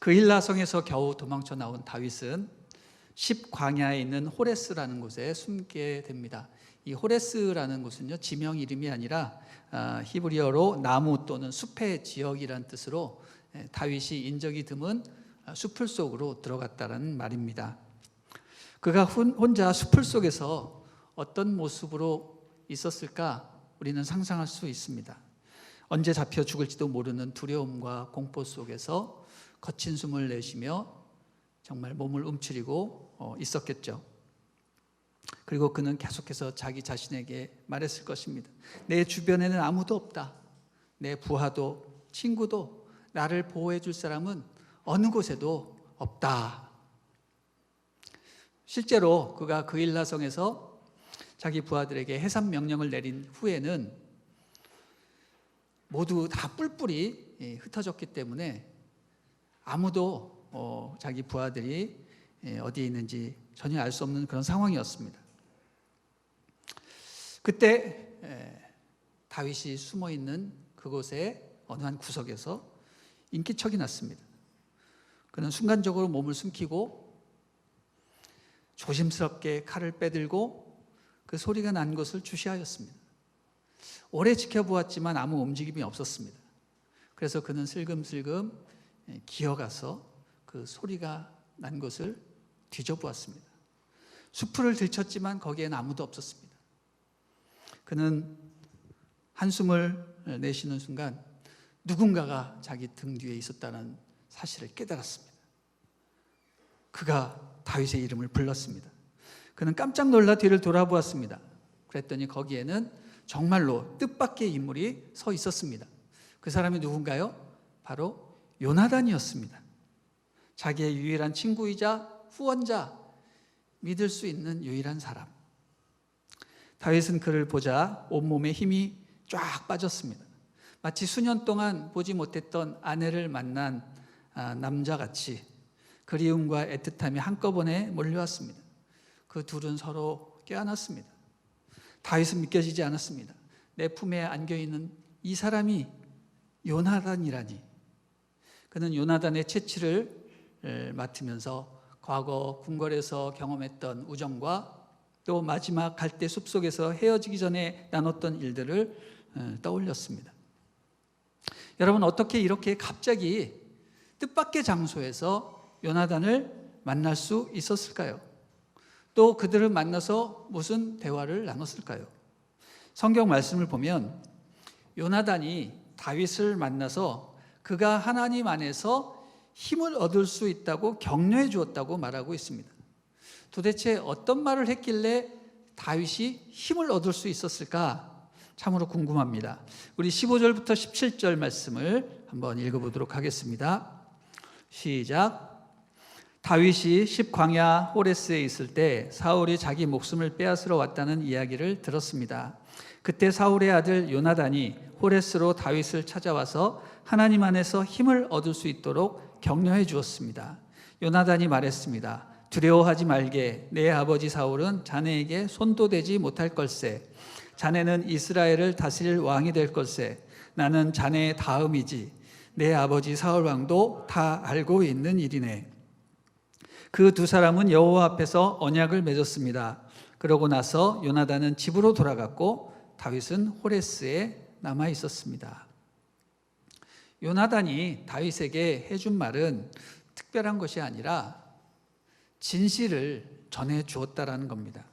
그일라성에서 겨우 도망쳐 나온 다윗은 10광야에 있는 호레스라는 곳에 숨게 됩니다. 이 호레스라는 곳은요, 지명 이름이 아니라 히브리어로 나무 또는 숲의 지역이란 뜻으로 다윗이 인적이 드문 숲을 속으로 들어갔다는 말입니다. 그가 혼자 숲을 속에서 어떤 모습으로 있었을까 우리는 상상할 수 있습니다. 언제 잡혀 죽을지도 모르는 두려움과 공포 속에서 거친 숨을 내쉬며 정말 몸을 움츠리고 있었겠죠. 그리고 그는 계속해서 자기 자신에게 말했을 것입니다. 내 주변에는 아무도 없다. 내 부하도 친구도 나를 보호해 줄 사람은 어느 곳에도 없다. 실제로 그가 그일라성에서 자기 부하들에게 해산 명령을 내린 후에는 모두 다 뿔뿔이 흩어졌기 때문에 아무도 자기 부하들이 어디에 있는지 전혀 알 수 없는 그런 상황이었습니다. 그때 다윗이 숨어있는 그곳의 어느 한 구석에서 인기척이 났습니다. 그는 순간적으로 몸을 숨기고 조심스럽게 칼을 빼들고 그 소리가 난 곳을 주시하였습니다. 오래 지켜보았지만 아무 움직임이 없었습니다. 그래서 그는 슬금슬금 기어가서 그 소리가 난 곳을 뒤져보았습니다. 수풀을 들쳤지만 거기에는 아무도 없었습니다. 그는 한숨을 내쉬는 순간 누군가가 자기 등 뒤에 있었다는 사실을 깨달았습니다. 그가 다윗의 이름을 불렀습니다. 그는 깜짝 놀라 뒤를 돌아보았습니다. 그랬더니 거기에는 정말로 뜻밖의 인물이 서 있었습니다. 그 사람이 누군가요? 바로 요나단이었습니다. 자기의 유일한 친구이자 후원자, 믿을 수 있는 유일한 사람. 다윗은 그를 보자 온몸에 힘이 쫙 빠졌습니다. 마치 수년 동안 보지 못했던 아내를 만난 남자같이 그리움과 애틋함이 한꺼번에 몰려왔습니다. 그 둘은 서로 껴안았습니다. 다윗은 믿겨지지 않았습니다. 내 품에 안겨있는 이 사람이 요나단이라니. 그는 요나단의 채취를 맡으면서 과거 궁궐에서 경험했던 우정과 또 마지막 갈대 숲속에서 헤어지기 전에 나눴던 일들을 떠올렸습니다. 여러분, 어떻게 이렇게 갑자기 뜻밖의 장소에서 요나단을 만날 수 있었을까요? 또 그들을 만나서 무슨 대화를 나눴을까요? 성경 말씀을 보면 요나단이 다윗을 만나서 그가 하나님 안에서 힘을 얻을 수 있다고 격려해 주었다고 말하고 있습니다. 도대체 어떤 말을 했길래 다윗이 힘을 얻을 수 있었을까? 참으로 궁금합니다. 우리 15절부터 17절 말씀을 한번 읽어보도록 하겠습니다. 시작. 다윗이 십광야 호레스에 있을 때 사울이 자기 목숨을 빼앗으러 왔다는 이야기를 들었습니다. 그때 사울의 아들 요나단이 호레스로 다윗을 찾아와서 하나님 안에서 힘을 얻을 수 있도록 격려해 주었습니다. 요나단이 말했습니다. 두려워하지 말게. 내 아버지 사울은 자네에게 손도 대지 못할 걸세. 자네는 이스라엘을 다스릴 왕이 될 걸세. 나는 자네의 다음이지. 내 아버지 사울 왕도 다 알고 있는 일이네. 그 두 사람은 여호와 앞에서 언약을 맺었습니다. 그러고 나서 요나단은 집으로 돌아갔고 다윗은 호레스에 남아 있었습니다. 요나단이 다윗에게 해준 말은 특별한 것이 아니라 진실을 전해 주었다라는 겁니다.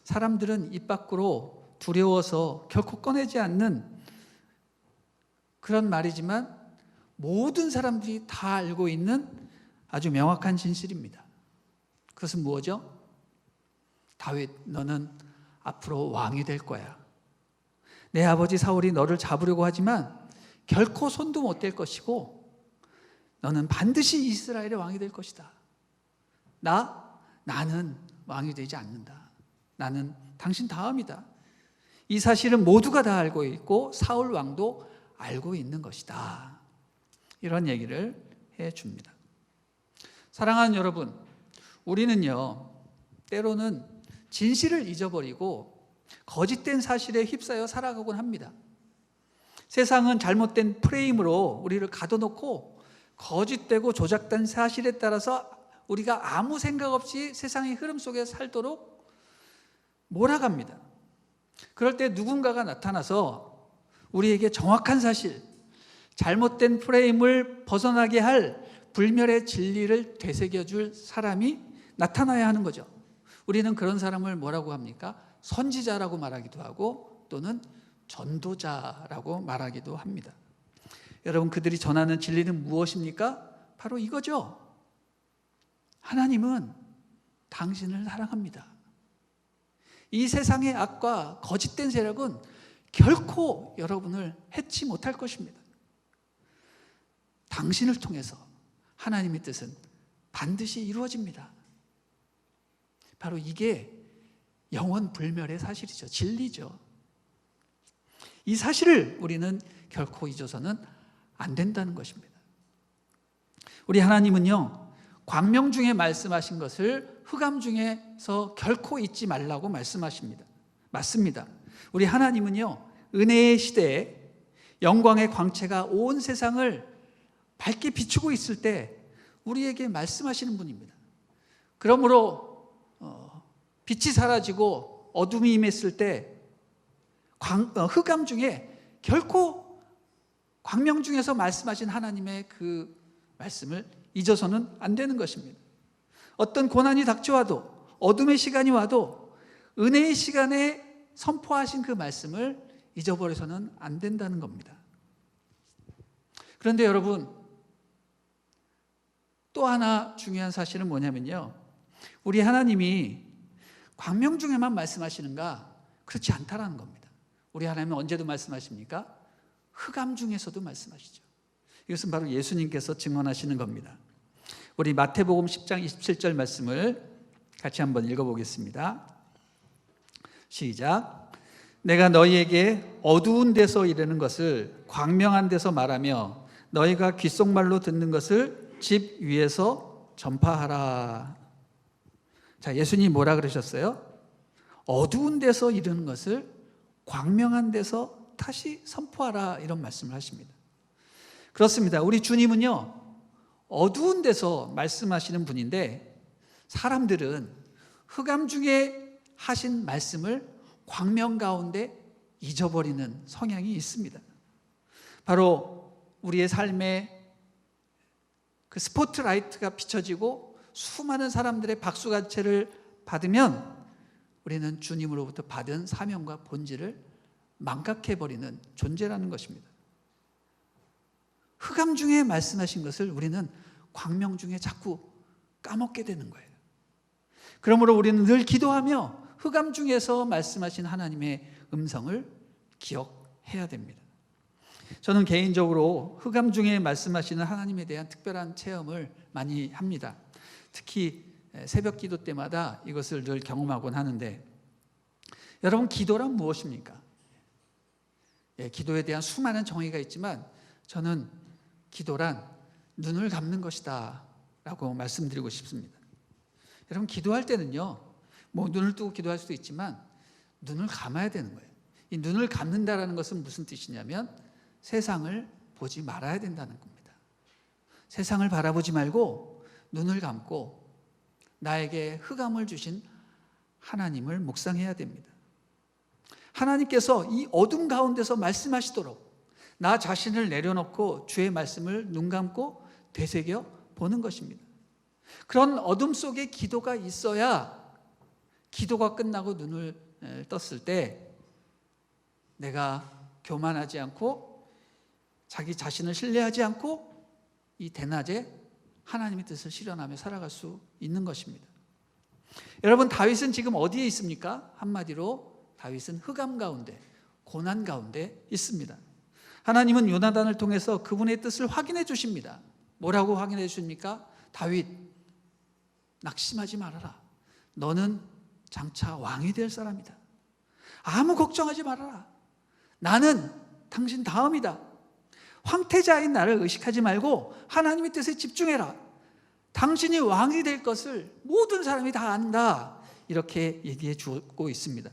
사람들은 입 밖으로 두려워서 결코 꺼내지 않는 그런 말이지만 모든 사람들이 다 알고 있는 아주 명확한 진실입니다. 그것은 무엇이죠? 다윗, 너는 앞으로 왕이 될 거야. 내 아버지 사울이 너를 잡으려고 하지만 결코 손도 못 댈 것이고 너는 반드시 이스라엘의 왕이 될 것이다. 나는 왕이 되지 않는다. 나는 당신 다음이다. 이 사실은 모두가 다 알고 있고 사울 왕도 알고 있는 것이다. 이런 얘기를 해줍니다. 사랑하는 여러분, 우리는요 때로는 진실을 잊어버리고 거짓된 사실에 휩싸여 살아가곤 합니다. 세상은 잘못된 프레임으로 우리를 가둬놓고 거짓되고 조작된 사실에 따라서 우리가 아무 생각 없이 세상의 흐름 속에 살도록 몰아갑니다. 그럴 때 누군가가 나타나서 우리에게 정확한 사실, 잘못된 프레임을 벗어나게 할 불멸의 진리를 되새겨줄 사람이 나타나야 하는 거죠. 우리는 그런 사람을 뭐라고 합니까? 선지자라고 말하기도 하고 또는 전도자라고 말하기도 합니다. 여러분, 그들이 전하는 진리는 무엇입니까? 바로 이거죠. 하나님은 당신을 사랑합니다. 이 세상의 악과 거짓된 세력은 결코 여러분을 해치 못할 것입니다. 당신을 통해서 하나님의 뜻은 반드시 이루어집니다. 바로 이게 영원 불멸의 사실이죠. 진리죠. 이 사실을 우리는 결코 잊어서는 안 된다는 것입니다. 우리 하나님은요, 광명 중에 말씀하신 것을 흑암 중에서 결코 잊지 말라고 말씀하십니다. 맞습니다. 우리 하나님은요, 은혜의 시대에 영광의 광채가 온 세상을 밝게 비추고 있을 때 우리에게 말씀하시는 분입니다. 그러므로 빛이 사라지고 어둠이 임했을 때 흑암 중에 결코 광명 중에서 말씀하신 하나님의 그 말씀을 잊어서는 안 되는 것입니다. 어떤 고난이 닥쳐와도, 어둠의 시간이 와도 은혜의 시간에 선포하신 그 말씀을 잊어버려서는 안 된다는 겁니다. 그런데 여러분, 또 하나 중요한 사실은 뭐냐면요, 우리 하나님이 광명 중에만 말씀하시는가? 그렇지 않다라는 겁니다. 우리 하나님은 언제도 말씀하십니까? 흑암 중에서도 말씀하시죠. 이것은 바로 예수님께서 증언하시는 겁니다. 우리 마태복음 10장 27절 말씀을 같이 한번 읽어보겠습니다. 시작. 내가 너희에게 어두운 데서 이르는 것을 광명한 데서 말하며 너희가 귓속말로 듣는 것을 집 위에서 전파하라. 자, 예수님이 뭐라 그러셨어요? 어두운 데서 이르는 것을 광명한 데서 다시 선포하라, 이런 말씀을 하십니다. 그렇습니다. 우리 주님은요, 어두운 데서 말씀하시는 분인데 사람들은 흑암 중에 하신 말씀을 광명 가운데 잊어버리는 성향이 있습니다. 바로 우리의 삶에 그 스포트라이트가 비춰지고 수많은 사람들의 박수갈채를 받으면 우리는 주님으로부터 받은 사명과 본질을 망각해버리는 존재라는 것입니다. 흑암 중에 말씀하신 것을 우리는 광명 중에 자꾸 까먹게 되는 거예요. 그러므로 우리는 늘 기도하며 흑암 중에서 말씀하신 하나님의 음성을 기억해야 됩니다. 저는 개인적으로 흑암 중에 말씀하시는 하나님에 대한 특별한 체험을 많이 합니다. 특히 새벽 기도 때마다 이것을 늘 경험하곤 하는데, 여러분, 기도란 무엇입니까? 기도에 대한 수많은 정의가 있지만 저는 기도란 눈을 감는 것이다 라고 말씀드리고 싶습니다. 여러분, 기도할 때는요, 뭐 눈을 뜨고 기도할 수도 있지만 눈을 감아야 되는 거예요. 이 눈을 감는다라는 것은 무슨 뜻이냐면 세상을 보지 말아야 된다는 겁니다. 세상을 바라보지 말고 눈을 감고 나에게 흑암을 주신 하나님을 묵상해야 됩니다. 하나님께서 이 어둠 가운데서 말씀하시도록 나 자신을 내려놓고 주의 말씀을 눈 감고 되새겨 보는 것입니다. 그런 어둠 속에 기도가 있어야 기도가 끝나고 눈을 떴을 때 내가 교만하지 않고 자기 자신을 신뢰하지 않고 이 대낮에 하나님의 뜻을 실현하며 살아갈 수 있는 것입니다. 여러분, 다윗은 지금 어디에 있습니까? 한마디로 다윗은 흑암 가운데, 고난 가운데 있습니다. 하나님은 요나단을 통해서 그분의 뜻을 확인해 주십니다. 뭐라고 확인해 주십니까? 다윗, 낙심하지 말아라. 너는 장차 왕이 될 사람이다. 아무 걱정하지 말아라. 나는 당신 다음이다. 황태자인 나를 의식하지 말고 하나님의 뜻에 집중해라. 당신이 왕이 될 것을 모든 사람이 다 안다. 이렇게 얘기해 주고 있습니다.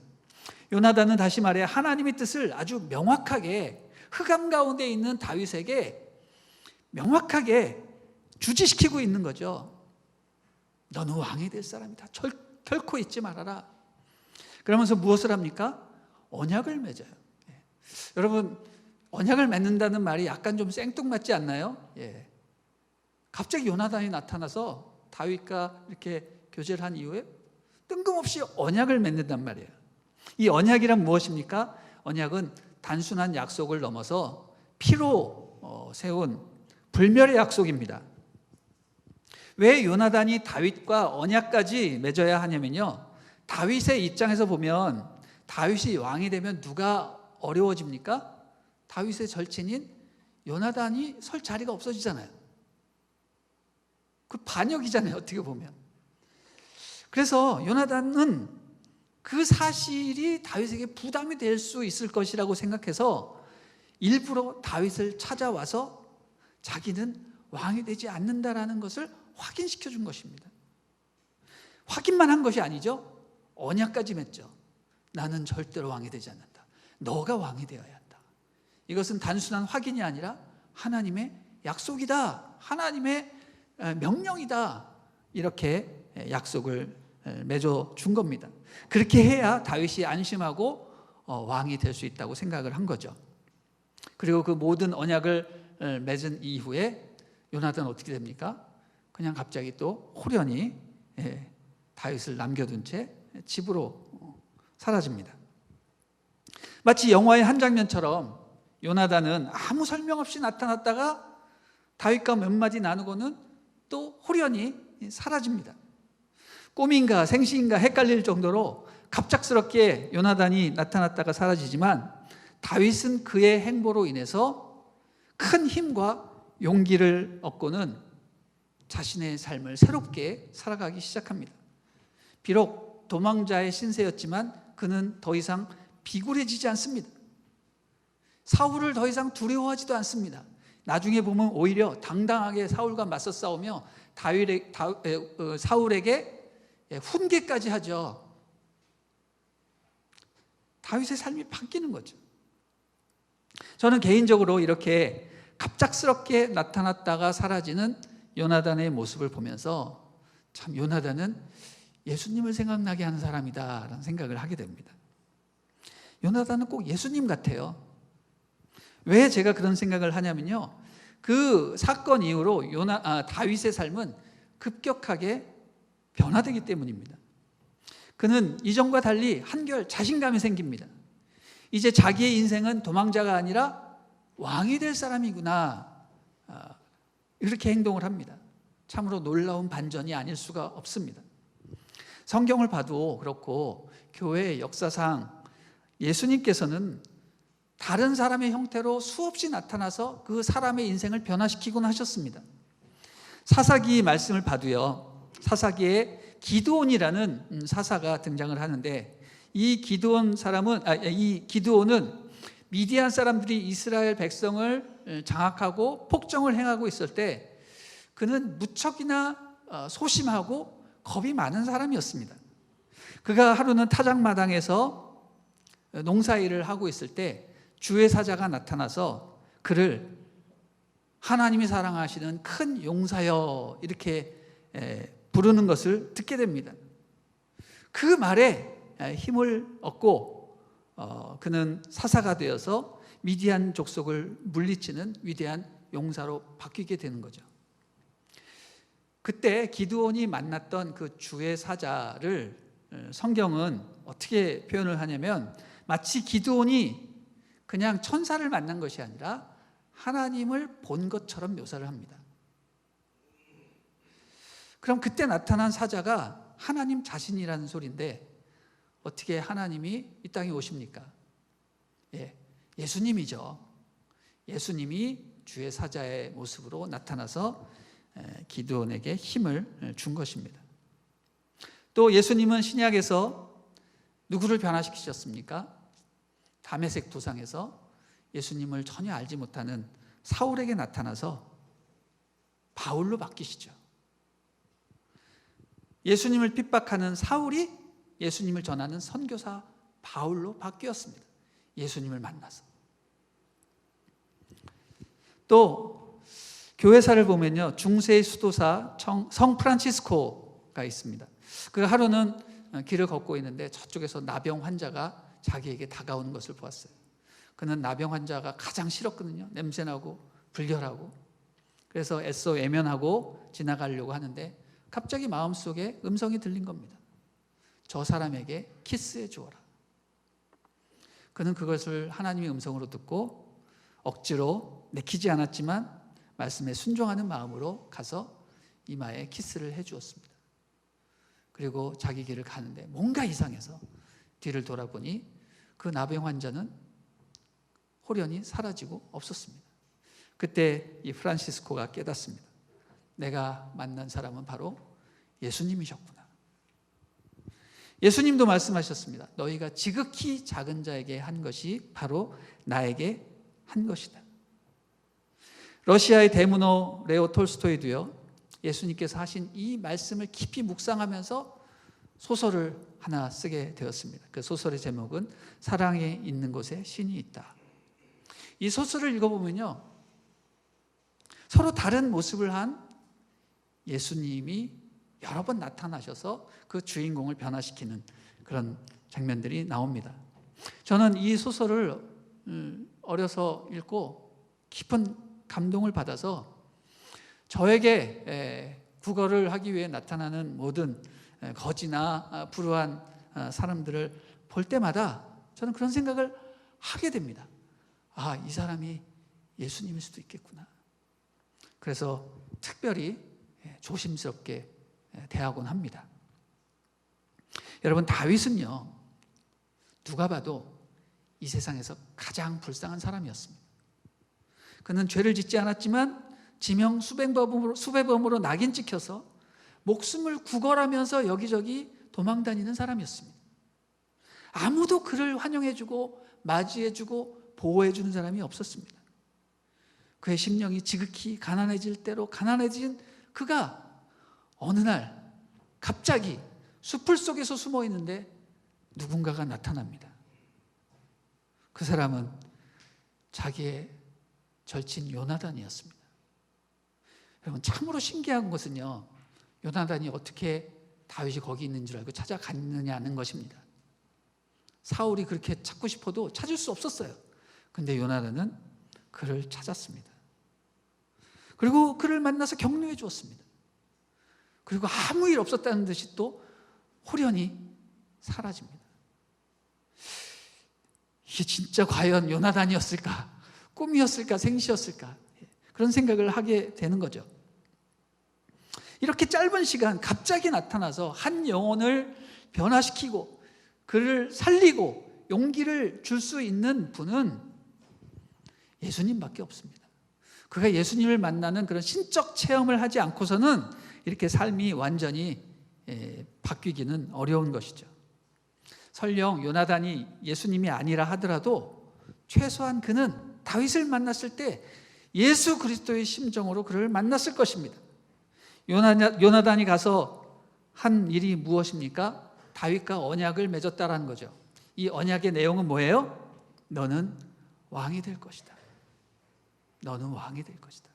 요나단은 다시 말해 하나님의 뜻을 아주 명확하게 흑암 가운데 있는 다윗에게 명확하게 주지시키고 있는 거죠. 너는 왕이 될 사람이다. 결코 잊지 말아라. 그러면서 무엇을 합니까? 언약을 맺어요. 여러분, 언약을 맺는다는 말이 약간 좀 생뚱맞지 않나요? 갑자기 요나단이 나타나서 다윗과 이렇게 교제를 한 이후에 뜬금없이 언약을 맺는단 말이에요. 이 언약이란 무엇입니까? 언약은 단순한 약속을 넘어서 피로 세운 불멸의 약속입니다. 왜 요나단이 다윗과 언약까지 맺어야 하냐면요, 다윗의 입장에서 보면 다윗이 왕이 되면 누가 어려워집니까? 다윗의 절친인 요나단이 설 자리가 없어지잖아요. 그 반역이잖아요, 어떻게 보면. 그래서 요나단은 그 사실이 다윗에게 부담이 될 수 있을 것이라고 생각해서 일부러 다윗을 찾아와서 자기는 왕이 되지 않는다라는 것을 확인시켜 준 것입니다. 확인만 한 것이 아니죠. 언약까지 맺죠. 나는 절대로 왕이 되지 않는다. 너가 왕이 되어야 한다. 이것은 단순한 확인이 아니라 하나님의 약속이다. 하나님의 명령이다. 이렇게 약속을 맺어 준 겁니다. 그렇게 해야 다윗이 안심하고 왕이 될 수 있다고 생각을 한 거죠. 그리고 그 모든 언약을 맺은 이후에 요나단은 어떻게 됩니까? 그냥 갑자기 또 호련히 다윗을 남겨둔 채 집으로 사라집니다. 마치 영화의 한 장면처럼 요나단은 아무 설명 없이 나타났다가 다윗과 몇 마디 나누고는 또 호련히 사라집니다. 꿈인가 생시인가 헷갈릴 정도로 갑작스럽게 요나단이 나타났다가 사라지지만 다윗은 그의 행보로 인해서 큰 힘과 용기를 얻고는 자신의 삶을 새롭게 살아가기 시작합니다. 비록 도망자의 신세였지만 그는 더 이상 비굴해지지 않습니다. 사울을 더 이상 두려워하지도 않습니다. 나중에 보면 오히려 당당하게 사울과 맞서 싸우며 사울에게 훈계까지 하죠. 다윗의 삶이 바뀌는 거죠. 저는 개인적으로 이렇게 갑작스럽게 나타났다가 사라지는 요나단의 모습을 보면서 참 요나단은 예수님을 생각나게 하는 사람이다 라는 생각을 하게 됩니다. 요나단은 꼭 예수님 같아요. 왜 제가 그런 생각을 하냐면요, 그 사건 이후로 다윗의 삶은 급격하게 변화되기 때문입니다. 그는 이전과 달리 한결 자신감이 생깁니다. 이제 자기의 인생은 도망자가 아니라 왕이 될 사람이구나, 이렇게 행동을 합니다. 참으로 놀라운 반전이 아닐 수가 없습니다. 성경을 봐도 그렇고 교회의 역사상 예수님께서는 다른 사람의 형태로 수없이 나타나서 그 사람의 인생을 변화시키곤 하셨습니다. 사사기 말씀을 봐도요, 사사기에 기드온이라는 사사가 등장을 하는데 이 기드온은 미디안 사람들이 이스라엘 백성을 장악하고 폭정을 행하고 있을 때 그는 무척이나 소심하고 겁이 많은 사람이었습니다. 그가 하루는 타작마당에서 농사일을 하고 있을 때 주의 사자가 나타나서 그를 하나님이 사랑하시는 큰 용사여 이렇게 부르는 것을 듣게 됩니다. 그 말에 힘을 얻고 그는 사사가 되어서 미디안 족속을 물리치는 위대한 용사로 바뀌게 되는 거죠. 그때 기드온이 만났던 그 주의 사자를 성경은 어떻게 표현을 하냐면 마치 기드온이 그냥 천사를 만난 것이 아니라 하나님을 본 것처럼 묘사를 합니다. 그럼 그때 나타난 사자가 하나님 자신이라는 소리인데 어떻게 하나님이 이 땅에 오십니까? 예수님이죠. 예수님이 주의 사자의 모습으로 나타나서 기드온에게 힘을 준 것입니다. 또 예수님은 신약에서 누구를 변화시키셨습니까? 다메섹 도상에서 예수님을 전혀 알지 못하는 사울에게 나타나서 바울로 바뀌시죠. 예수님을 핍박하는 사울이 예수님을 전하는 선교사 바울로 바뀌었습니다. 예수님을 만나서. 또 교회사를 보면요, 중세의 수도사 성 프란치스코가 있습니다. 그 하루는 길을 걷고 있는데 저쪽에서 나병 환자가 자기에게 다가오는 것을 보았어요. 그는 나병 환자가 가장 싫었거든요. 냄새나고 불결하고. 그래서 애써 외면하고 지나가려고 하는데 갑자기 마음속에 음성이 들린 겁니다. 저 사람에게 키스해 주어라. 그는 그것을 하나님의 음성으로 듣고 억지로 내키지 않았지만 말씀에 순종하는 마음으로 가서 이마에 키스를 해 주었습니다. 그리고 자기 길을 가는데 뭔가 이상해서 뒤를 돌아보니 그 나병 환자는 홀연히 사라지고 없었습니다. 그때 이 프란시스코가 깨닫습니다. 내가 만난 사람은 바로 예수님이셨구나. 예수님도 말씀하셨습니다. 너희가 지극히 작은 자에게 한 것이 바로 나에게 한 것이다. 러시아의 대문호 레오 톨스토이도요, 예수님께서 하신 이 말씀을 깊이 묵상하면서 소설을 하나 쓰게 되었습니다. 그 소설의 제목은 사랑에 있는 곳에 신이 있다. 이 소설을 읽어보면요, 서로 다른 모습을 한 예수님이 여러 번 나타나셔서 그 주인공을 변화시키는 그런 장면들이 나옵니다. 저는 이 소설을 어려서 읽고 깊은 감동을 받아서 저에게 국어를 하기 위해 나타나는 모든 거지나 불우한 사람들을 볼 때마다 저는 그런 생각을 하게 됩니다. 아, 이 사람이 예수님일 수도 있겠구나. 그래서 특별히 조심스럽게 대하곤 합니다. 여러분, 다윗은요, 누가 봐도 이 세상에서 가장 불쌍한 사람이었습니다. 그는 죄를 짓지 않았지만 지명 수배범으로 낙인 찍혀서 목숨을 구걸하면서 여기저기 도망다니는 사람이었습니다. 아무도 그를 환영해주고 맞이해주고 보호해주는 사람이 없었습니다. 그의 심령이 지극히 가난해질 대로 가난해진 그가 어느 날 갑자기 숲을 속에서 숨어 있는데 누군가가 나타납니다. 그 사람은 자기의 절친 요나단이었습니다. 여러분, 참으로 신기한 것은요, 요나단이 어떻게 다윗이 거기 있는 줄 알고 찾아갔느냐는 것입니다. 사울이 그렇게 찾고 싶어도 찾을 수 없었어요. 근데 요나단은 그를 찾았습니다. 그리고 그를 만나서 격려해 주었습니다. 그리고 아무 일 없었다는 듯이 또 홀연히 사라집니다. 이게 진짜 과연 요나단이었을까? 꿈이었을까? 생시였을까? 그런 생각을 하게 되는 거죠. 이렇게 짧은 시간 갑자기 나타나서 한 영혼을 변화시키고 그를 살리고 용기를 줄 수 있는 분은 예수님밖에 없습니다. 그가 예수님을 만나는 그런 신적 체험을 하지 않고서는 이렇게 삶이 완전히 바뀌기는 어려운 것이죠. 설령 요나단이 예수님이 아니라 하더라도 최소한 그는 다윗을 만났을 때 예수 그리스도의 심정으로 그를 만났을 것입니다. 요나단이 가서 한 일이 무엇입니까? 다윗과 언약을 맺었다라는 거죠. 이 언약의 내용은 뭐예요? 너는 왕이 될 것이다. 너는 왕이 될 것이다.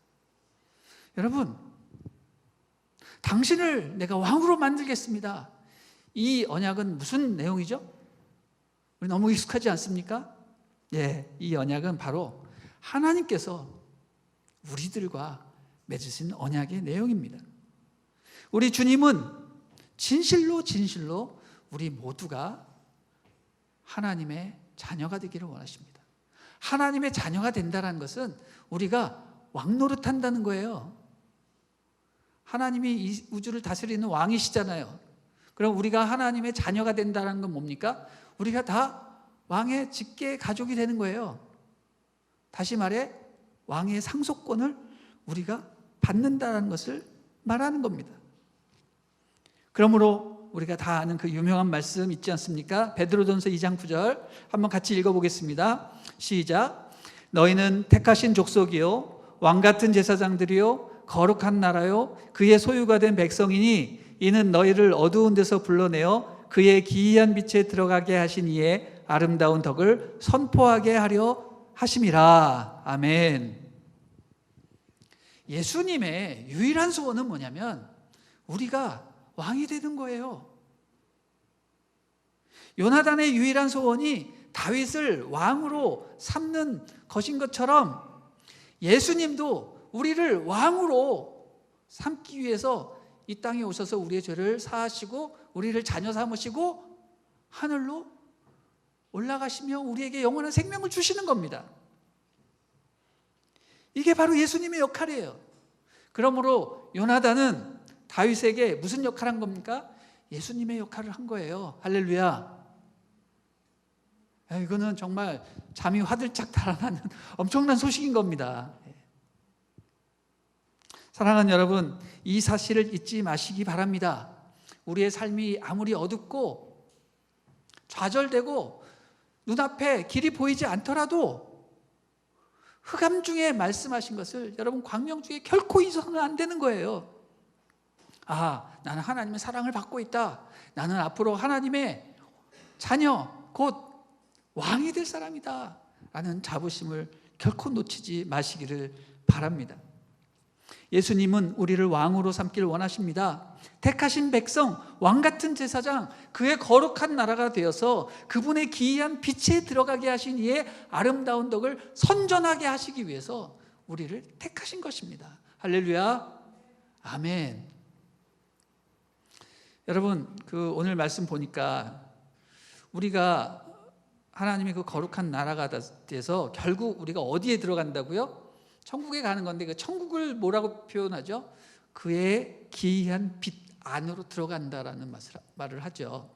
여러분, 당신을 내가 왕으로 만들겠습니다. 이 언약은 무슨 내용이죠? 우리 너무 익숙하지 않습니까? 예, 이 언약은 바로 하나님께서 우리들과 맺으신 언약의 내용입니다. 우리 주님은 진실로 우리 모두가 하나님의 자녀가 되기를 원하십니다. 하나님의 자녀가 된다는 것은 우리가 왕 노릇한다는 거예요. 하나님이 이 우주를 다스리는 왕이시잖아요. 그럼 우리가 하나님의 자녀가 된다는 건 뭡니까? 우리가 다 왕의 직계 가족이 되는 거예요. 다시 말해 왕의 상속권을 우리가 받는다는 것을 말하는 겁니다. 그러므로 우리가 다 아는 그 유명한 말씀 있지 않습니까? 베드로전서 2장 9절 한번 같이 읽어보겠습니다. 시작. 너희는 택하신 족속이요 왕 같은 제사장들이요 거룩한 나라요 그의 소유가 된 백성이니 이는 너희를 어두운 데서 불러내어 그의 기이한 빛에 들어가게 하신 이의 아름다운 덕을 선포하게 하려 하심이라. 아멘. 예수님의 유일한 소원은 뭐냐면 우리가 왕이 되는 거예요. 요나단의 유일한 소원이 다윗을 왕으로 삼는 것인 것처럼 예수님도 우리를 왕으로 삼기 위해서 이 땅에 오셔서 우리의 죄를 사하시고 우리를 자녀 삼으시고 하늘로 올라가시며 우리에게 영원한 생명을 주시는 겁니다. 이게 바로 예수님의 역할이에요. 그러므로 요나단은 다윗에게 무슨 역할을 한 겁니까? 예수님의 역할을 한 거예요. 할렐루야. 이거는 정말 잠이 화들짝 달아나는 엄청난 소식인 겁니다. 사랑하는 여러분, 이 사실을 잊지 마시기 바랍니다. 우리의 삶이 아무리 어둡고 좌절되고 눈앞에 길이 보이지 않더라도 흑암 중에 말씀하신 것을 여러분 광명 중에 결코 잊어서는 안 되는 거예요. 나는 하나님의 사랑을 받고 있다. 나는 앞으로 하나님의 자녀, 곧 왕이 될 사람이다 라는 자부심을 결코 놓치지 마시기를 바랍니다. 예수님은 우리를 왕으로 삼기를 원하십니다. 택하신 백성, 왕같은 제사장, 그의 거룩한 나라가 되어서 그분의 기이한 빛에 들어가게 하신 이의 아름다운 덕을 선전하게 하시기 위해서 우리를 택하신 것입니다. 할렐루야. 아멘. 여러분, 오늘 말씀 보니까 우리가 하나님의 그 거룩한 나라가 돼서 결국 우리가 어디에 들어간다고요? 천국에 가는 건데 그 천국을 뭐라고 표현하죠? 그의 기이한 빛 안으로 들어간다라는 말을 하죠.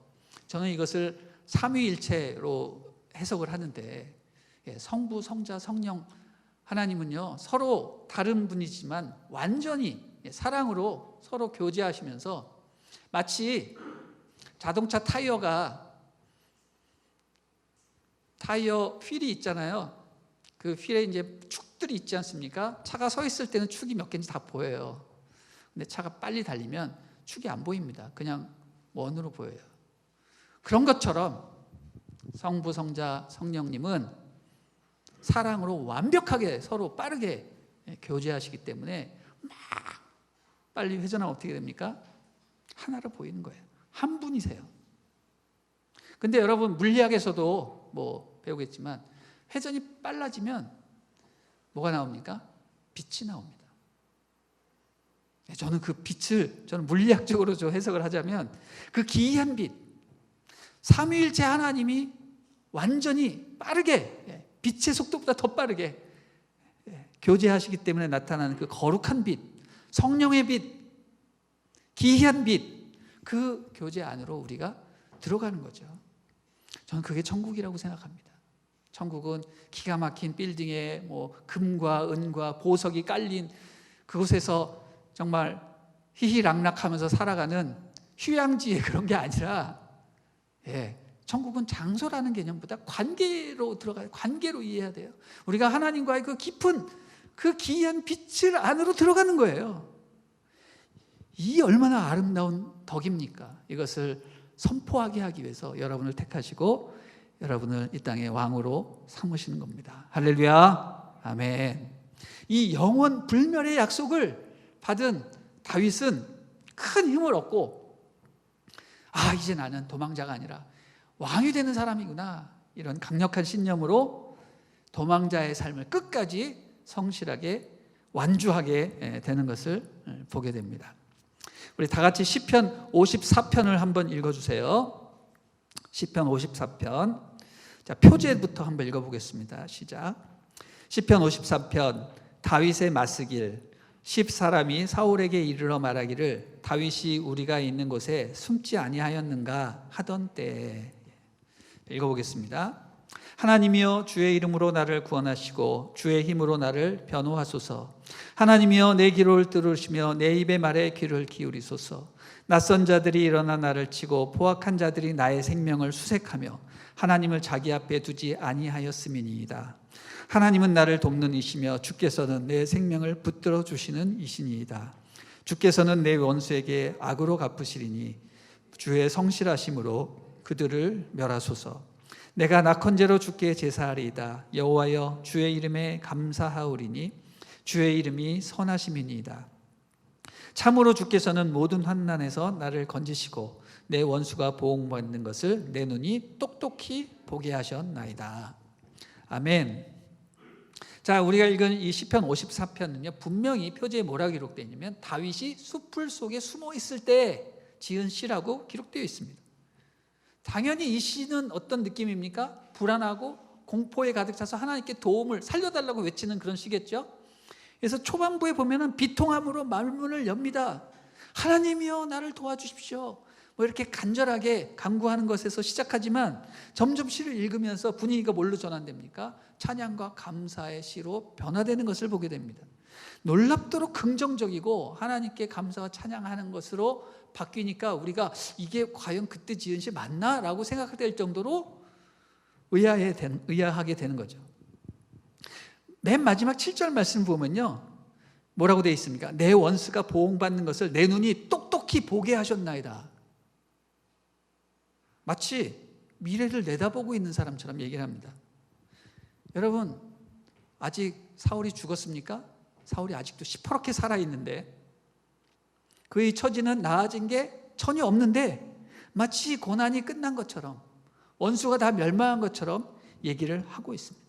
저는 이것을 삼위일체로 해석을 하는데 성부, 성자, 성령 하나님은요 서로 다른 분이지만 완전히 사랑으로 서로 교제하시면서 마치 자동차 타이어 휠이 있잖아요. 그 휠에 이제 축들이 있지 않습니까? 차가 서 있을 때는 축이 몇 개인지 다 보여요. 근데 차가 빨리 달리면 축이 안 보입니다. 그냥 원으로 보여요. 그런 것처럼 성부, 성자, 성령님은 사랑으로 완벽하게 서로 빠르게 교제하시기 때문에 막 빨리 회전하면 어떻게 됩니까? 하나로 보이는 거예요. 한 분이세요. 근데 여러분 물리학에서도 배우겠지만 회전이 빨라지면 뭐가 나옵니까? 빛이 나옵니다. 저는 그 빛을 물리학적으로 해석을 하자면 그 기이한 빛, 삼위일체 하나님이 완전히 빠르게 빛의 속도보다 더 빠르게 교제하시기 때문에 나타나는 그 거룩한 빛, 성령의 빛, 기이한 빛, 그 교제 안으로 우리가 들어가는 거죠. 저는 그게 천국이라고 생각합니다. 천국은 기가 막힌 빌딩에 금과 은과 보석이 깔린 그곳에서 정말 희희락락하면서 살아가는 휴양지의 그런 게 아니라 천국은 장소라는 개념보다 관계로 들어가요. 관계로 이해해야 돼요. 우리가 하나님과의 그 깊은 그 기이한 빛을 안으로 들어가는 거예요. 이 얼마나 아름다운 덕입니까? 이것을 선포하게 하기 위해서 여러분을 택하시고 여러분을 이 땅의 왕으로 삼으시는 겁니다. 할렐루야. 아멘. 이 영원 불멸의 약속을 받은 다윗은 큰 힘을 얻고 이제 나는 도망자가 아니라 왕이 되는 사람이구나, 이런 강력한 신념으로 도망자의 삶을 끝까지 성실하게 완주하게 되는 것을 보게 됩니다. 우리 다 같이 시편 54편을 한번 읽어주세요. 시편 54편. 자, 표제부터 한번 읽어보겠습니다. 시작. 시편 54편. 다윗의 맞쓰길. 10사람이 사울에게 이르러 말하기를 다윗이 우리가 있는 곳에 숨지 아니하였는가 하던 때에. 읽어보겠습니다. 하나님이여 주의 이름으로 나를 구원하시고 주의 힘으로 나를 변호하소서. 하나님이여 내 기도를 들으시며 내 입의 말에 귀를 기울이소서. 낯선 자들이 일어나 나를 치고 포악한 자들이 나의 생명을 수색하며 하나님을 자기 앞에 두지 아니하였음이니이다. 하나님은 나를 돕는 이시며 주께서는 내 생명을 붙들어 주시는 이시니이다. 주께서는 내 원수에게 악으로 갚으시리니 주의 성실하심으로 그들을 멸하소서. 내가 낙헌제로 주께 제사하리이다. 여호와여 주의 이름에 감사하오리니 주의 이름이 선하심이니이다. 참으로 주께서는 모든 환난에서 나를 건지시고 내 원수가 보응받는 것을 내 눈이 똑똑히 보게 하셨나이다. 아멘. 자, 우리가 읽은 이 시편 54편은요, 분명히 표지에 뭐라고 기록되어 있냐면 다윗이 숲풀 속에 숨어 있을 때 지은 시라고 기록되어 있습니다. 당연히 이 시는 어떤 느낌입니까? 불안하고 공포에 가득 차서 하나님께 도움을 살려달라고 외치는 그런 시겠죠. 그래서 초반부에 보면은 비통함으로 말문을 엽니다. 하나님이여 나를 도와주십시오. 뭐 이렇게 간절하게 간구하는 것에서 시작하지만 점점 시를 읽으면서 분위기가 뭘로 전환됩니까? 찬양과 감사의 시로 변화되는 것을 보게 됩니다. 놀랍도록 긍정적이고 하나님께 감사와 찬양하는 것으로 바뀌니까 우리가 이게 과연 그때 지은 시 맞나? 라고 생각할 될 정도로 의아하게 되는 거죠. 맨 마지막 7절 말씀 보면요, 뭐라고 되어 있습니까? 내 원수가 보응받는 것을 내 눈이 똑똑히 보게 하셨나이다. 마치 미래를 내다보고 있는 사람처럼 얘기를 합니다. 여러분, 아직 사울이 죽었습니까? 사울이 아직도 시퍼렇게 살아있는데 그의 처지는 나아진 게 전혀 없는데 마치 고난이 끝난 것처럼 원수가 다 멸망한 것처럼 얘기를 하고 있습니다.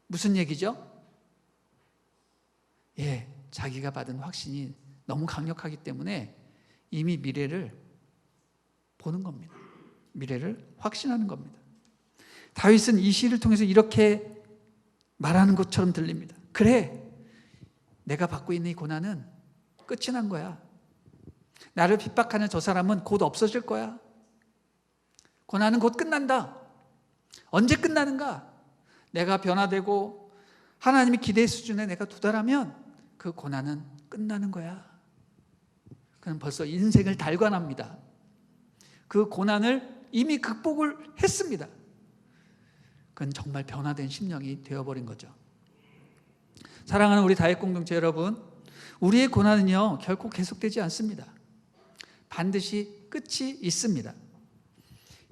무슨 얘기죠? 자기가 받은 확신이 너무 강력하기 때문에 이미 미래를 보는 겁니다. 미래를 확신하는 겁니다. 다윗은 이 시를 통해서 이렇게 말하는 것처럼 들립니다. 그래, 내가 받고 있는 이 고난은 끝이 난 거야. 나를 핍박하는 저 사람은 곧 없어질 거야. 고난은 곧 끝난다. 언제 끝나는가? 내가 변화되고 하나님이 기대 수준에 내가 도달하면 그 고난은 끝나는 거야. 그는 벌써 인생을 달관합니다. 그 고난을 이미 극복을 했습니다. 그건 정말 변화된 심령이 되어버린 거죠. 사랑하는 우리 다윗 공동체 여러분, 우리의 고난은요 결코 계속되지 않습니다. 반드시 끝이 있습니다.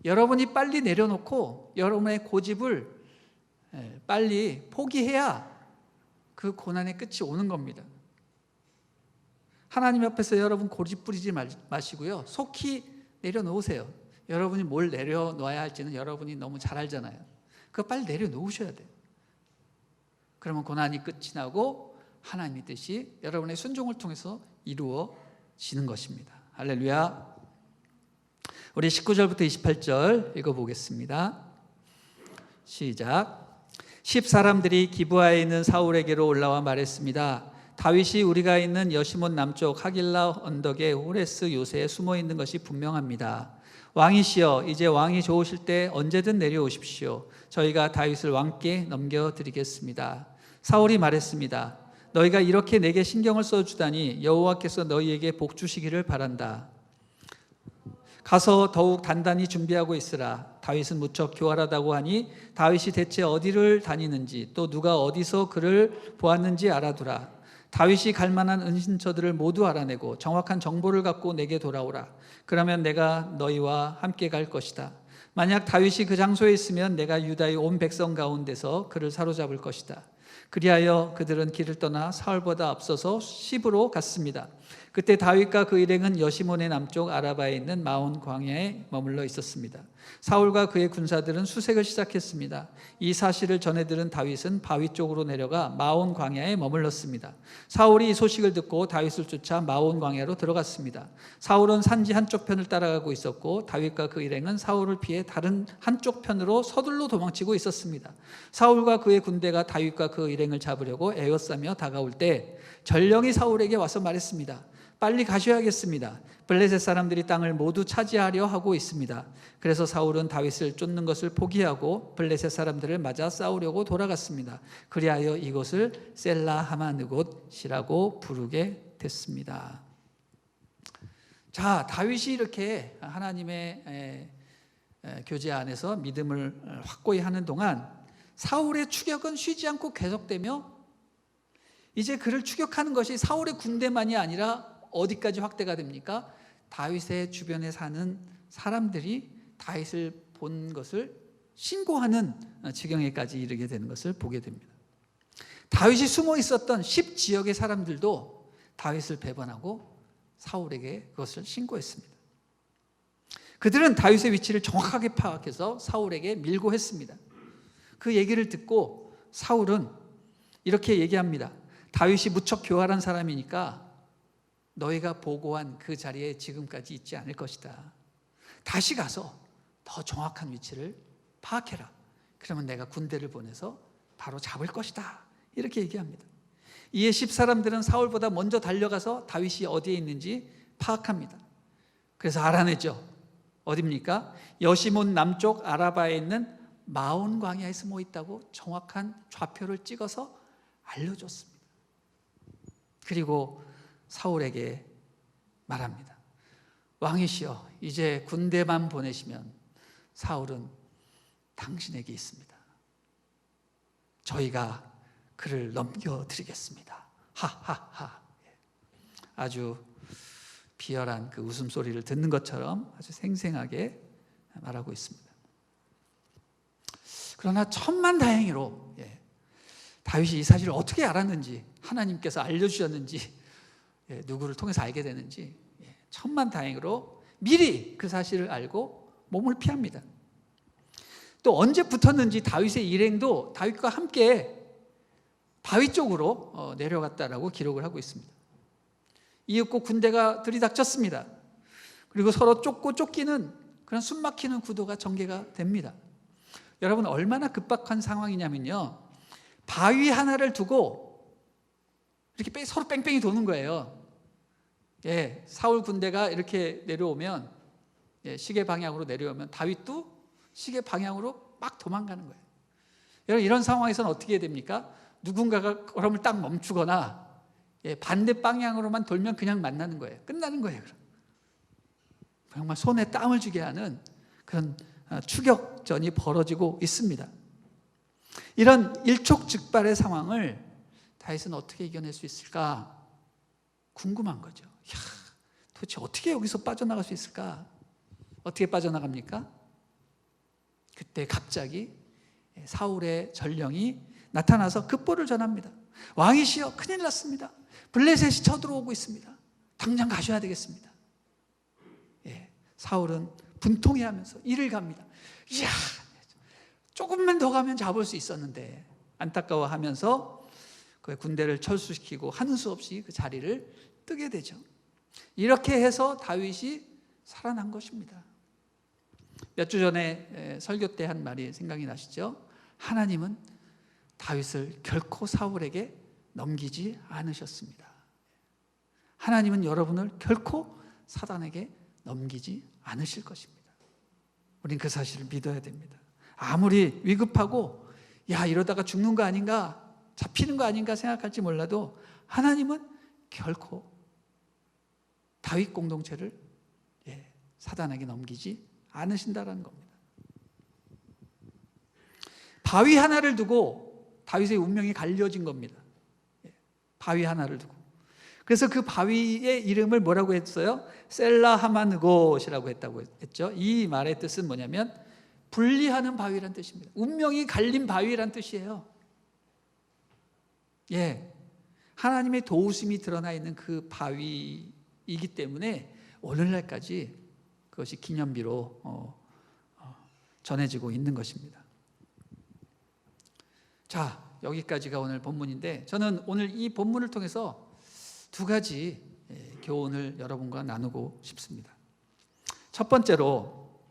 여러분이 빨리 내려놓고 여러분의 고집을 빨리 포기해야 그 고난의 끝이 오는 겁니다. 하나님 앞에서 여러분 고집 부리지 마시고요, 속히 내려놓으세요. 여러분이 뭘 내려놓아야 할지는 여러분이 너무 잘 알잖아요. 그거 빨리 내려놓으셔야 돼요. 그러면 고난이 끝이 나고 하나님의 뜻이 여러분의 순종을 통해서 이루어지는 것입니다. 할렐루야. 우리 19절부터 28절 읽어보겠습니다. 시작. 10사람들이 기브아에 있는 사울에게로 올라와 말했습니다. 다윗이 우리가 있는 여시몬 남쪽 하길라 언덕의 호레스 요새에 숨어 있는 것이 분명합니다. 왕이시여, 이제 왕이 좋으실 때 언제든 내려오십시오. 저희가 다윗을 왕께 넘겨드리겠습니다. 사울이 말했습니다. 너희가 이렇게 내게 신경을 써주다니 여호와께서 너희에게 복 주시기를 바란다. 가서 더욱 단단히 준비하고 있으라. 다윗은 무척 교활하다고 하니 다윗이 대체 어디를 다니는지 또 누가 어디서 그를 보았는지 알아두라. 다윗이 갈 만한 은신처들을 모두 알아내고 정확한 정보를 갖고 내게 돌아오라. 그러면 내가 너희와 함께 갈 것이다. 만약 다윗이 그 장소에 있으면 내가 유다의 온 백성 가운데서 그를 사로잡을 것이다. 그리하여 그들은 길을 떠나 사울보다 앞서서 시브로 갔습니다. 그때 다윗과 그 일행은 여시몬의 남쪽 아라바에 있는 마온 광야에 머물러 있었습니다. 사울과 그의 군사들은 수색을 시작했습니다. 이 사실을 전해 들은 다윗은 바위 쪽으로 내려가 마온 광야에 머물렀습니다. 사울이 이 소식을 듣고 다윗을 쫓아 마온 광야로 들어갔습니다. 사울은 산지 한쪽 편을 따라가고 있었고 다윗과 그 일행은 사울을 피해 다른 한쪽 편으로 서둘러 도망치고 있었습니다. 사울과 그의 군대가 다윗과 그 일행을 잡으려고 에워싸며 다가올 때 전령이 사울에게 와서 말했습니다. 빨리 가셔야겠습니다. 블레셋 사람들이 땅을 모두 차지하려 하고 있습니다. 그래서 사울은 다윗을 쫓는 것을 포기하고 블레셋 사람들을 맞아 싸우려고 돌아갔습니다. 그리하여 이곳을 셀라 하마느곳이라고 부르게 됐습니다. 자, 다윗이 이렇게 하나님의 교제 안에서 믿음을 확고히 하는 동안 사울의 추격은 쉬지 않고 계속되며 이제 그를 추격하는 것이 사울의 군대만이 아니라 어디까지 확대가 됩니까? 다윗의 주변에 사는 사람들이 다윗을 본 것을 신고하는 지경에까지 이르게 되는 것을 보게 됩니다. 다윗이 숨어 있었던 10지역의 사람들도 다윗을 배반하고 사울에게 그것을 신고했습니다. 그들은 다윗의 위치를 정확하게 파악해서 사울에게 밀고 했습니다. 그 얘기를 듣고 사울은 이렇게 얘기합니다. 다윗이 무척 교활한 사람이니까 너희가 보고한 그 자리에 지금까지 있지 않을 것이다. 다시 가서 더 정확한 위치를 파악해라. 그러면 내가 군대를 보내서 바로 잡을 것이다. 이렇게 얘기합니다. 이에 10사람들은 사울보다 먼저 달려가서 다윗이 어디에 있는지 파악합니다. 그래서 알아내죠. 어디입니까? 여시몬 남쪽 아라바에 있는 마온 광야에 숨어 있다고 정확한 좌표를 찍어서 알려줬습니다. 그리고 사울에게 말합니다. 왕이시여, 이제 군대만 보내시면 사울은 당신에게 있습니다. 저희가 그를 넘겨드리겠습니다. 하하하. 아주 비열한 그 웃음소리를 듣는 것처럼 아주 생생하게 말하고 있습니다. 그러나 천만다행히로 다윗이 이 사실을 어떻게 알았는지, 하나님께서 알려주셨는지, 누구를 통해서 알게 되는지 천만다행으로 미리 그 사실을 알고 몸을 피합니다. 또 언제 붙었는지 다윗의 일행도 다윗과 함께 다윗 쪽으로 내려갔다라고 기록을 하고 있습니다. 이윽고 군대가 들이닥쳤습니다. 그리고 서로 쫓고 쫓기는 그런 숨막히는 구도가 전개가 됩니다. 여러분, 얼마나 급박한 상황이냐면요, 바위 하나를 두고 이렇게 서로 뺑뺑이 도는 거예요. 사울 군대가 이렇게 내려오면, 시계 방향으로 내려오면 다윗도 시계 방향으로 막 도망가는 거예요. 여러분, 이런 상황에서는 어떻게 해야 됩니까? 누군가가 걸음을 딱 멈추거나 반대 방향으로만 돌면 그냥 만나는 거예요. 끝나는 거예요. 정말 손에 땀을 쥐게 하는 그런 추격전이 벌어지고 있습니다. 이런 일촉즉발의 상황을 다윗은 어떻게 이겨낼 수 있을까 궁금한 거죠. 도대체 어떻게 여기서 빠져나갈 수 있을까? 어떻게 빠져나갑니까? 그때 갑자기 사울의 전령이 나타나서 급보를 전합니다. 왕이시여, 큰일 났습니다. 블레셋이 쳐들어오고 있습니다. 당장 가셔야 되겠습니다. 사울은 분통해하면서 이를 갑니다. 이야, 조금만 더 가면 잡을 수 있었는데, 안타까워하면서 그 군대를 철수시키고 하는 수 없이 그 자리를 뜨게 되죠. 이렇게 해서 다윗이 살아난 것입니다. 몇 주 전에 설교 때 한 말이 생각이 나시죠? 하나님은 다윗을 결코 사울에게 넘기지 않으셨습니다. 하나님은 여러분을 결코 사단에게 넘기지 않으실 것입니다. 우린 그 사실을 믿어야 됩니다. 아무리 위급하고 이러다가 죽는 거 아닌가, 잡히는 거 아닌가 생각할지 몰라도 하나님은 결코 다윗 공동체를 사단에게 넘기지 않으신다라는 겁니다. 바위 하나를 두고 다윗의 운명이 갈려진 겁니다. 바위 하나를 두고. 그래서 그 바위의 이름을 뭐라고 했어요? 셀라 하마느곳이라고 했죠. 이 말의 뜻은 뭐냐면 분리하는 바위란 뜻입니다. 운명이 갈린 바위란 뜻이에요. 하나님의 도우심이 드러나 있는 그 바위이기 때문에 오늘날까지 그것이 기념비로 전해지고 있는 것입니다. 자, 여기까지가 오늘 본문인데, 저는 오늘 이 본문을 통해서 두 가지 교훈을 여러분과 나누고 싶습니다. 첫 번째로,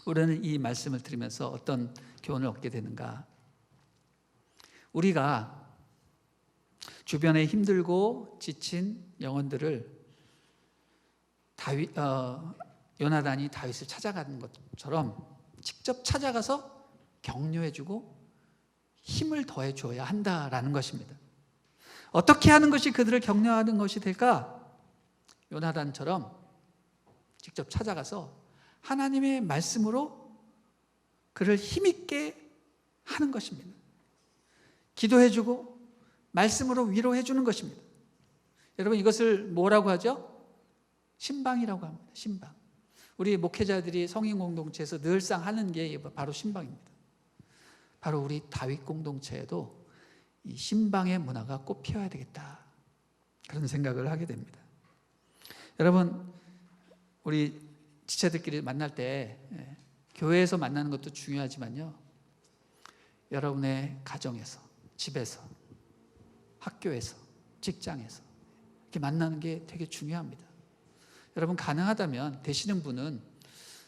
우리는 이 말씀을 들으면서 어떤 교훈을 얻게 되는가? 우리가 주변에 힘들고 지친 영혼들을 요나단이 다윗을 찾아가는 것처럼 직접 찾아가서 격려해주고 힘을 더해줘야 한다라는 것입니다. 어떻게 하는 것이 그들을 격려하는 것이 될까? 요나단처럼 직접 찾아가서 하나님의 말씀으로 그를 힘있게 하는 것입니다. 기도해주고 말씀으로 위로해주는 것입니다. 여러분, 이것을 뭐라고 하죠? 신방이라고 합니다. 신방. 우리 목회자들이 성인 공동체에서 늘상 하는 게 바로 신방입니다. 바로 우리 다윗 공동체에도 이 신방의 문화가 꽃 피워야 되겠다, 그런 생각을 하게 됩니다. 여러분, 우리 지체들끼리 만날 때 교회에서 만나는 것도 중요하지만요, 여러분의 가정에서, 집에서, 학교에서, 직장에서 이렇게 만나는 게 되게 중요합니다. 여러분, 가능하다면 되시는 분은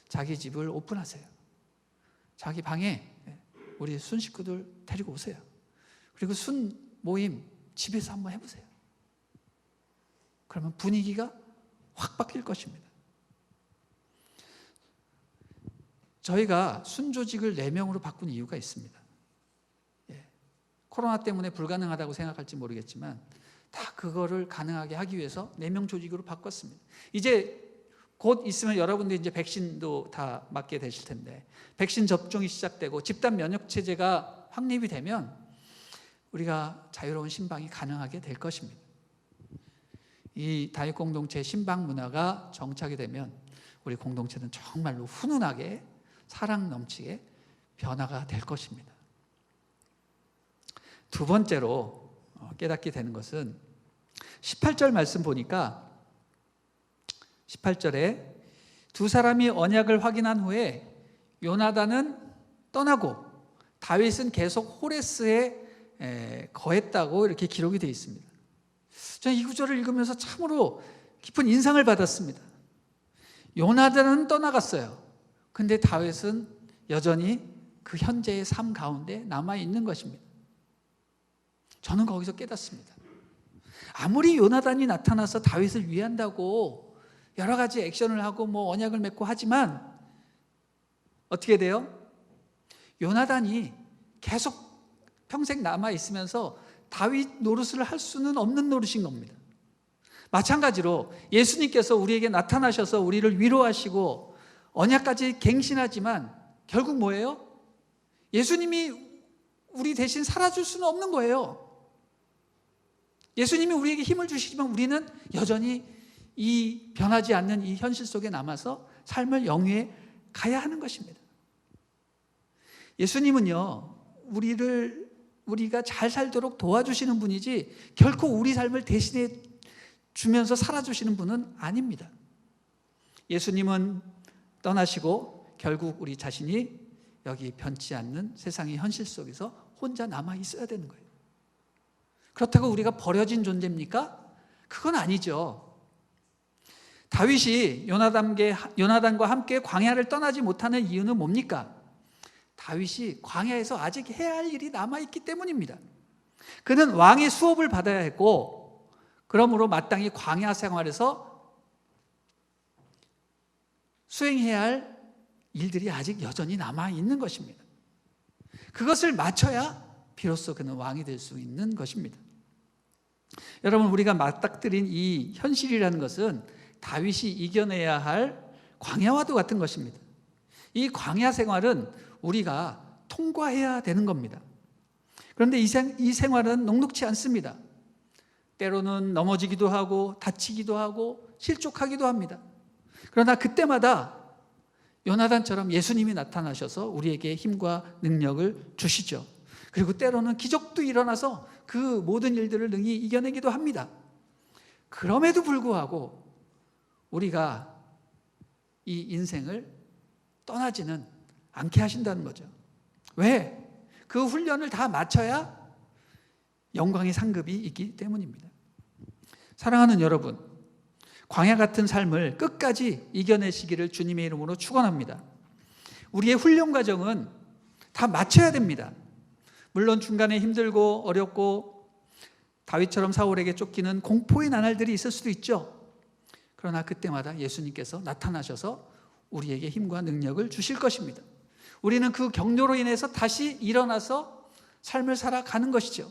자기 집을 오픈하세요. 자기 방에 우리 순 식구들 데리고 오세요. 그리고 순 모임 집에서 한번 해보세요. 그러면 분위기가 확 바뀔 것입니다. 저희가 순조직을 4명으로 바꾼 이유가 있습니다. 코로나 때문에 불가능하다고 생각할지 모르겠지만 다 그거를 가능하게 하기 위해서 4명 조직으로 바꿨습니다. 이제 곧 있으면 여러분들 이제 백신도 다 맞게 되실 텐데, 백신 접종이 시작되고 집단 면역 체제가 확립이 되면 우리가 자유로운 신방이 가능하게 될 것입니다. 이 다육 공동체 신방 문화가 정착이 되면 우리 공동체는 정말로 훈훈하게 사랑 넘치게 변화가 될 것입니다. 두 번째로 깨닫게 되는 것은 18절 말씀 보니까 18절에 두 사람이 언약을 확인한 후에 요나단은 떠나고 다윗은 계속 호레스에 거했다고 이렇게 기록이 되어 있습니다. 저는 이 구절을 읽으면서 참으로 깊은 인상을 받았습니다. 요나단은 떠나갔어요. 근데 다윗은 여전히 그 현재의 삶 가운데 남아있는 것입니다. 저는 거기서 깨닫습니다. 아무리 요나단이 나타나서 다윗을 위한다고 여러 가지 액션을 하고 언약을 맺고 하지만 어떻게 돼요? 요나단이 계속 평생 남아있으면서 다윗 노릇을 할 수는 없는 노릇인 겁니다. 마찬가지로 예수님께서 우리에게 나타나셔서 우리를 위로하시고 언약까지 갱신하지만 결국 뭐예요? 예수님이 우리 대신 살아줄 수는 없는 거예요. 예수님이 우리에게 힘을 주시지만 우리는 여전히 이 변하지 않는 이 현실 속에 남아서 삶을 영위해 가야 하는 것입니다. 예수님은요, 우리가 잘 살도록 도와주시는 분이지 결코 우리 삶을 대신해 주면서 살아주시는 분은 아닙니다. 예수님은 떠나시고 결국 우리 자신이 여기 변치 않는 세상의 현실 속에서 혼자 남아 있어야 되는 거예요. 그렇다고 우리가 버려진 존재입니까? 그건 아니죠. 다윗이 요나단과 함께 광야를 떠나지 못하는 이유는 뭡니까? 다윗이 광야에서 아직 해야 할 일이 남아있기 때문입니다. 그는 왕의 수업을 받아야 했고, 그러므로 마땅히 광야 생활에서 수행해야 할 일들이 아직 여전히 남아있는 것입니다. 그것을 마쳐야 비로소 그는 왕이 될 수 있는 것입니다. 여러분, 우리가 맞닥뜨린 이 현실이라는 것은 다윗이 이겨내야 할 광야와도 같은 것입니다. 이 광야 생활은 우리가 통과해야 되는 겁니다. 그런데 이 생활은 녹록지 않습니다. 때로는 넘어지기도 하고 다치기도 하고 실족하기도 합니다. 그러나 그때마다 요나단처럼 예수님이 나타나셔서 우리에게 힘과 능력을 주시죠. 그리고 때로는 기적도 일어나서 그 모든 일들을 능히 이겨내기도 합니다. 그럼에도 불구하고 우리가 이 인생을 떠나지는 않게 하신다는 거죠. 왜? 그 훈련을 다 마쳐야 영광의 상급이 있기 때문입니다. 사랑하는 여러분, 광야 같은 삶을 끝까지 이겨내시기를 주님의 이름으로 축원합니다. 우리의 훈련 과정은 다 마쳐야 됩니다. 물론 중간에 힘들고 어렵고 다윗처럼 사울에게 쫓기는 공포의 나날들이 있을 수도 있죠. 그러나 그때마다 예수님께서 나타나셔서 우리에게 힘과 능력을 주실 것입니다. 우리는 그 격려로 인해서 다시 일어나서 삶을 살아가는 것이죠.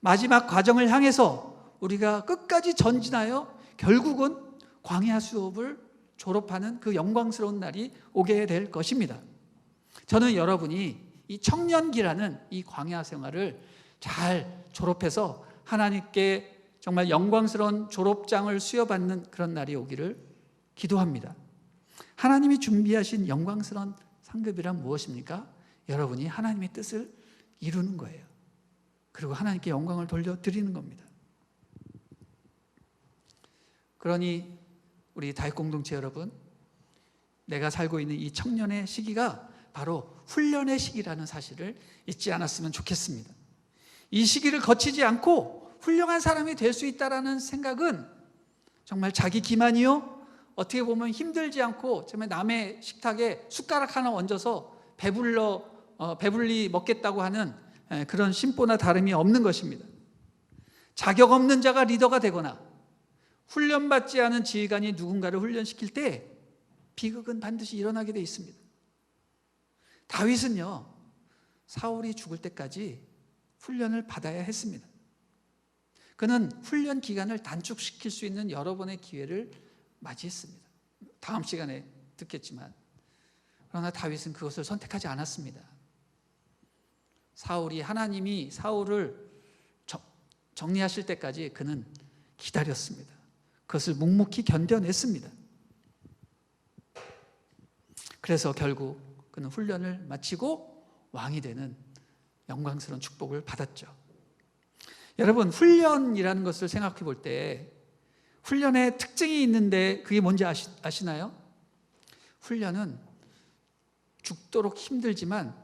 마지막 과정을 향해서 우리가 끝까지 전진하여 결국은 광야 수업을 졸업하는 그 영광스러운 날이 오게 될 것입니다. 저는 여러분이 이 청년기라는 이 광야 생활을 잘 졸업해서 하나님께 정말 영광스러운 졸업장을 수여받는 그런 날이 오기를 기도합니다. 하나님이 준비하신 영광스러운 상급이란 무엇입니까? 여러분이 하나님의 뜻을 이루는 거예요. 그리고 하나님께 영광을 돌려드리는 겁니다. 그러니 우리 다윗 공동체 여러분, 내가 살고 있는 이 청년의 시기가 바로 훈련의 시기라는 사실을 잊지 않았으면 좋겠습니다. 이 시기를 거치지 않고 훌륭한 사람이 될 수 있다는 생각은 정말 자기 기만이요, 어떻게 보면 힘들지 않고 정말 남의 식탁에 숟가락 하나 얹어서 배불리 먹겠다고 하는 그런 심보나 다름이 없는 것입니다. 자격 없는 자가 리더가 되거나 훈련받지 않은 지휘관이 누군가를 훈련시킬 때 비극은 반드시 일어나게 되어 있습니다. 다윗은요, 사울이 죽을 때까지 훈련을 받아야 했습니다. 그는 훈련 기간을 단축시킬 수 있는 여러 번의 기회를 맞이했습니다. 다음 시간에 듣겠지만, 그러나 다윗은 그것을 선택하지 않았습니다. 하나님이 사울을 정리하실 때까지 그는 기다렸습니다. 그것을 묵묵히 견뎌냈습니다. 그래서 결국 그는 훈련을 마치고 왕이 되는 영광스러운 축복을 받았죠. 여러분, 훈련이라는 것을 생각해 볼 때 훈련의 특징이 있는데 그게 뭔지 아시나요? 훈련은 죽도록 힘들지만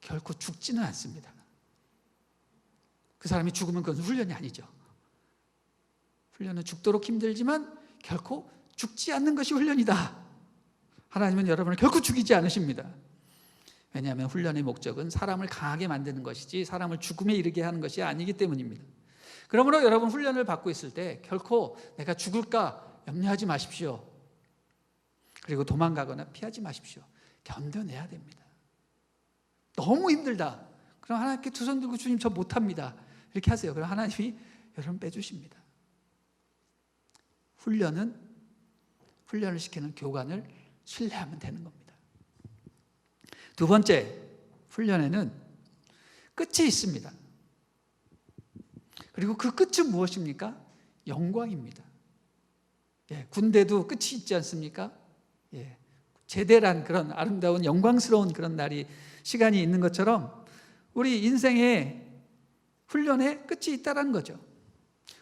결코 죽지는 않습니다. 그 사람이 죽으면 그건 훈련이 아니죠. 훈련은 죽도록 힘들지만 결코 죽지 않는 것이 훈련이다. 하나님은 여러분을 결코 죽이지 않으십니다. 왜냐하면 훈련의 목적은 사람을 강하게 만드는 것이지 사람을 죽음에 이르게 하는 것이 아니기 때문입니다. 그러므로 여러분 훈련을 받고 있을 때 결코 내가 죽을까 염려하지 마십시오. 그리고 도망가거나 피하지 마십시오. 견뎌내야 됩니다. 너무 힘들다. 그럼 하나님께 두 손 들고 주님 저 못합니다. 이렇게 하세요. 그럼 하나님이 여러분 빼주십니다. 훈련을 시키는 교관을 신뢰하면 되는 겁니다. 두 번째, 훈련에는 끝이 있습니다. 그리고 그 끝은 무엇입니까? 영광입니다. 군대도 끝이 있지 않습니까? 제대란 그런 아름다운 영광스러운 그런 시간이 있는 것처럼 우리 인생의 훈련에 끝이 있다는 거죠.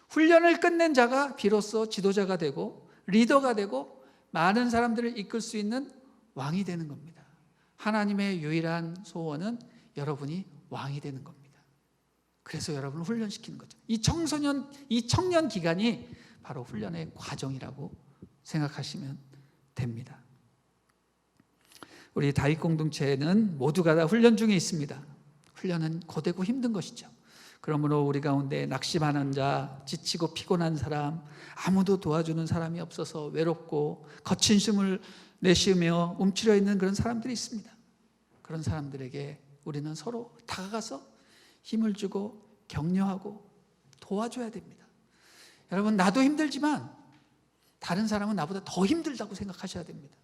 훈련을 끝낸 자가 비로소 지도자가 되고 리더가 되고 많은 사람들을 이끌 수 있는 왕이 되는 겁니다. 하나님의 유일한 소원은 여러분이 왕이 되는 겁니다. 그래서 여러분을 훈련시키는 거죠. 이 청년 기간이 바로 훈련의 과정이라고 생각하시면 됩니다. 우리 다윗 공동체는 모두가 다 훈련 중에 있습니다. 훈련은 고되고 힘든 것이죠. 그러므로 우리 가운데 낙심하는 자, 지치고 피곤한 사람, 아무도 도와주는 사람이 없어서 외롭고 거친 숨을 내쉬며 움츠려 있는 그런 사람들이 있습니다. 그런 사람들에게 우리는 서로 다가가서 힘을 주고 격려하고 도와줘야 됩니다. 여러분, 나도 힘들지만 다른 사람은 나보다 더 힘들다고 생각하셔야 됩니다.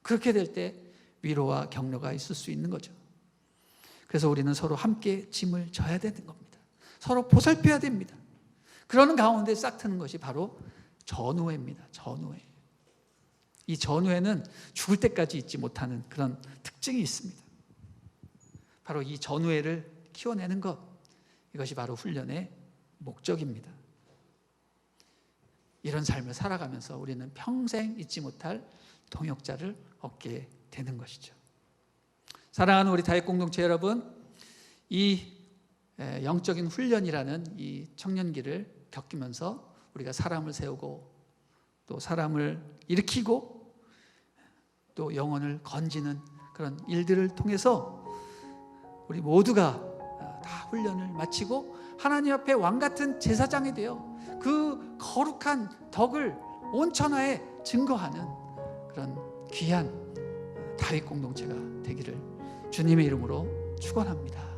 그렇게 될 때 위로와 격려가 있을 수 있는 거죠. 그래서 우리는 서로 함께 짐을 져야 되는 겁니다. 서로 보살펴야 됩니다. 그러는 가운데 싹 트는 것이 바로 전우회입니다. 전우회. 이 전우회는 죽을 때까지 잊지 못하는 그런 특징이 있습니다. 바로 이 전우회를 키워내는 것, 이것이 바로 훈련의 목적입니다. 이런 삶을 살아가면서 우리는 평생 잊지 못할 동역자를 얻게 되는 것이죠. 사랑하는 우리 다윗 공동체 여러분, 이 영적인 훈련이라는 이 청년기를 겪으면서 우리가 사람을 세우고 또 사람을 일으키고 또 영혼을 건지는 그런 일들을 통해서 우리 모두가 다 훈련을 마치고 하나님 앞에 왕같은 제사장이 되어 그 거룩한 덕을 온 천하에 증거하는 그런 귀한 다윗 공동체가 되기를 주님의 이름으로 축원합니다.